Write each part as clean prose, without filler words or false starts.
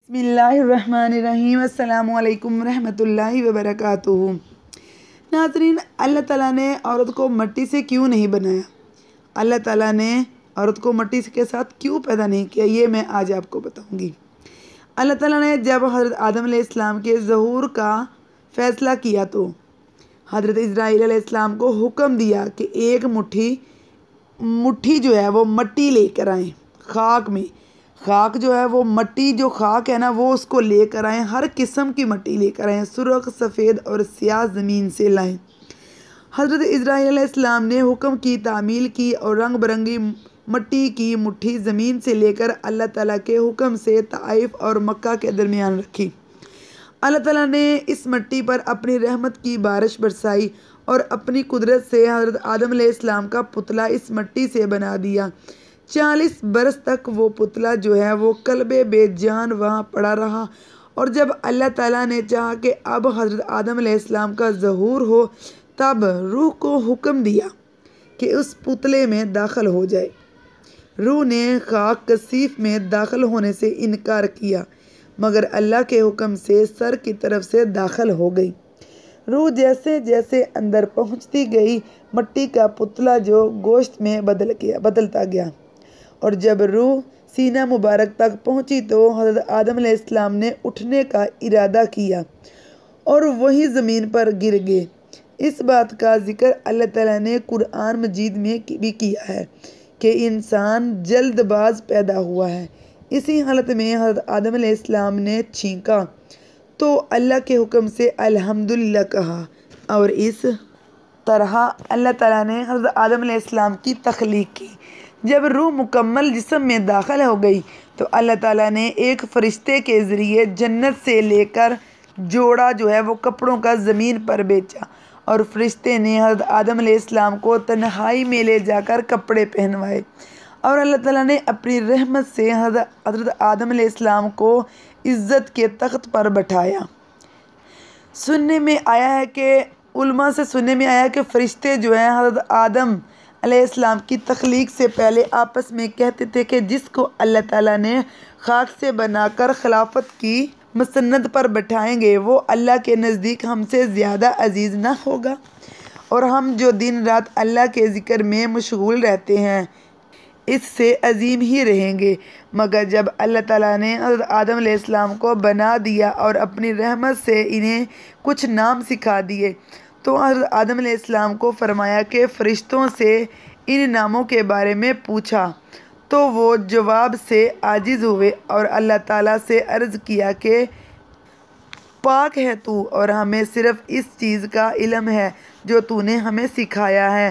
بسم اللہ الرحمن الرحیم۔ السلام علیکم ورحمۃ اللہ وبرکاتہ۔ ناظرین، اللہ تعالیٰ نے عورت کو مٹی سے کیوں نہیں بنایا؟ اللہ تعالیٰ نے عورت کو مٹی کے ساتھ کیوں پیدا نہیں کیا؟ یہ میں آج آپ کو بتاؤں گی۔ اللہ تعالیٰ نے جب حضرت آدم علیہ السلام کے ظہور کا فیصلہ کیا تو حضرت اسرائیل علیہ السلام کو حکم دیا کہ ایک مٹھی جو ہے وہ مٹی لے کر آئیں، خاک جو ہے وہ مٹی، جو خاک ہے نا وہ اس کو لے کر آئیں، ہر قسم کی مٹی لے کر آئیں، سرخ، سفید اور سیاہ زمین سے لائیں۔ حضرت اسرائیل علیہ السلام نے حکم کی تعمیل کی اور رنگ برنگی مٹی کی مٹھی زمین سے لے کر اللہ تعالیٰ کے حکم سے طائف اور مکہ کے درمیان رکھی۔ اللہ تعالیٰ نے اس مٹی پر اپنی رحمت کی بارش برسائی اور اپنی قدرت سے حضرت آدم علیہ السلام کا پتلا اس مٹی سے بنا دیا۔ 40 برس تک وہ پتلا جو ہے وہ قلب بے جان وہاں پڑا رہا، اور جب اللہ تعالیٰ نے چاہا کہ اب حضرت آدم علیہ السلام کا ظہور ہو، تب روح کو حکم دیا کہ اس پتلے میں داخل ہو جائے۔ روح نے خاک کثیف میں داخل ہونے سے انکار کیا، مگر اللہ کے حکم سے سر کی طرف سے داخل ہو گئی۔ روح جیسے جیسے اندر پہنچتی گئی، مٹی کا پتلا جو گوشت میں بدلتا گیا، اور جب روح سینہ مبارک تک پہنچی تو حضرت آدم علیہ السلام نے اٹھنے کا ارادہ کیا اور وہی زمین پر گر گئے۔ اس بات کا ذکر اللہ تعالیٰ نے قرآن مجید میں بھی کیا ہے کہ انسان جلد باز پیدا ہوا ہے۔ اسی حالت میں حضرت آدم علیہ السلام نے چھینکا تو اللہ کے حکم سے الحمدللہ کہا، اور اس طرح اللہ تعالیٰ نے حضرت آدم علیہ السلام کی تخلیق کی۔ جب روح مکمل جسم میں داخل ہو گئی تو اللہ تعالیٰ نے ایک فرشتے کے ذریعے جنت سے لے کر جوڑا جو ہے وہ کپڑوں کا زمین پر بیچا، اور فرشتے نے حضرت آدم علیہ السلام کو تنہائی میں لے جا کر کپڑے پہنوائے، اور اللہ تعالیٰ نے اپنی رحمت سے حضرت آدم علیہ السلام کو عزت کے تخت پر بٹھایا۔ علماء سے سننے میں آیا کہ فرشتے جو ہیں حضرت آدم علیہ السلام کی تخلیق سے پہلے آپس میں کہتے تھے کہ جس کو اللہ تعالیٰ نے خاک سے بنا کر خلافت کی مسند پر بٹھائیں گے وہ اللہ کے نزدیک ہم سے زیادہ عزیز نہ ہوگا، اور ہم جو دن رات اللہ کے ذکر میں مشغول رہتے ہیں اس سے عظیم ہی رہیں گے۔ مگر جب اللہ تعالیٰ نے حضرت آدم علیہ السلام کو بنا دیا اور اپنی رحمت سے انہیں کچھ نام سکھا دیے تو حضرت آدم علیہ السلام کو فرمایا کہ فرشتوں سے ان ناموں کے بارے میں پوچھا، تو وہ جواب سے عاجز ہوئے اور اللہ تعالیٰ سے عرض کیا کہ پاک ہے تو، اور ہمیں صرف اس چیز کا علم ہے جو تو نے ہمیں سکھایا ہے،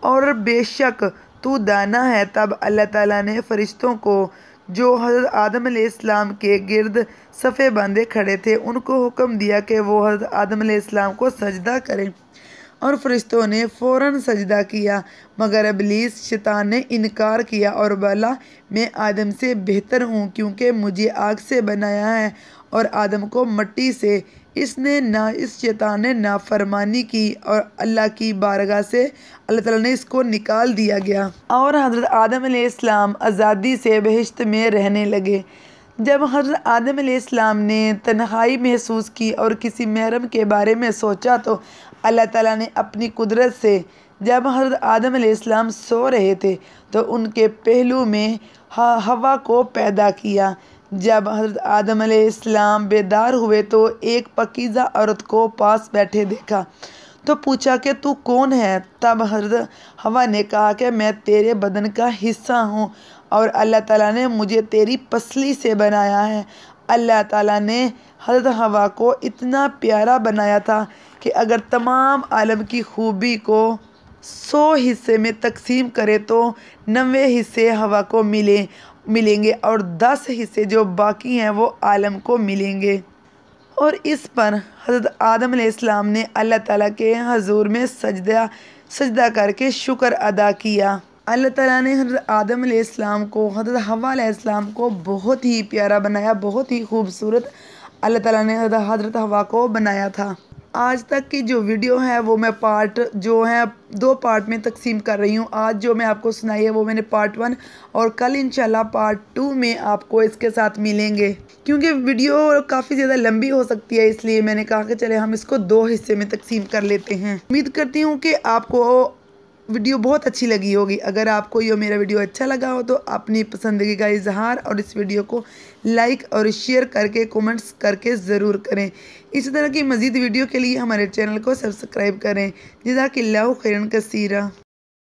اور بے شک تو دانا ہے۔ تب اللہ تعالیٰ نے فرشتوں کو جو حضرت آدم علیہ السلام کے گرد صفے باندھے کھڑے تھے ان کو حکم دیا کہ وہ حضرت آدم علیہ السلام کو سجدہ کریں، اور فرشتوں نے فوراً سجدہ کیا، مگر ابلیس شیطان نے انکار کیا اور بولا میں آدم سے بہتر ہوں کیونکہ مجھے آگ سے بنایا ہے اور آدم کو مٹی سے۔ اس شیطان نے نافرمانی کی اور اللہ کی بارگاہ سے اللہ تعالیٰ نے اس کو نکال دیا گیا، اور حضرت آدم علیہ السلام آزادی سے بہشت میں رہنے لگے۔ جب حضرت آدم علیہ السلام نے تنہائی محسوس کی اور کسی محرم کے بارے میں سوچا تو اللہ تعالیٰ نے اپنی قدرت سے جب حضرت آدم علیہ السلام سو رہے تھے تو ان کے پہلو میں ہوا کو پیدا کیا۔ جب حضرت آدم علیہ السلام بیدار ہوئے تو ایک پاکیزہ عورت کو پاس بیٹھے دیکھا تو پوچھا کہ تو کون ہے؟ تب حضرت ہوا نے کہا کہ میں تیرے بدن کا حصہ ہوں اور اللہ تعالیٰ نے مجھے تیری پسلی سے بنایا ہے۔ اللہ تعالیٰ نے حضرت ہوا کو اتنا پیارا بنایا تھا کہ اگر تمام عالم کی خوبی کو 100 حصے میں تقسیم کرے تو 90 حصے ہوا کو ملیں گے اور 10 حصے جو باقی ہیں وہ عالم کو ملیں گے۔ اور اس پر حضرت آدم علیہ السلام نے اللہ تعالیٰ کے حضور میں سجدہ کر کے شکر ادا کیا۔ اللہ تعالیٰ نے حضرت آدم علیہ السلام کو حضرت حوا علیہ السلام کو بہت ہی پیارا بنایا، بہت ہی خوبصورت اللہ تعالیٰ نے حضرت ہوا کو بنایا تھا، آج تک کی جو ویڈیو ہے وہ میں جو ہے 2 پارٹ میں تقسیم کر رہی ہوں۔ آج جو میں آپ کو سنائی ہے وہ میں نے پارٹ 1 اور کل انشاءاللہ پارٹ 2 میں آپ کو اس کے ساتھ ملیں گے، کیونکہ ویڈیو کافی زیادہ لمبی ہو سکتی ہے، اس لیے میں نے کہا کہ چلے ہم اس کو 2 حصے میں تقسیم کر لیتے ہیں۔ امید کرتی ہوں کہ آپ کو ویڈیو بہت اچھی لگی ہوگی۔ اگر آپ کو یہ میرا ویڈیو اچھا لگا ہو تو اپنی پسندگی کا اظہار اور اس ویڈیو کو لائک اور شیئر کر کے کومنٹس کر کے ضرور کریں۔ اسی طرح کی مزید ویڈیو کے لیے ہمارے چینل کو سبسکرائب کریں۔ جزاک اللہ خیرا کثیرا۔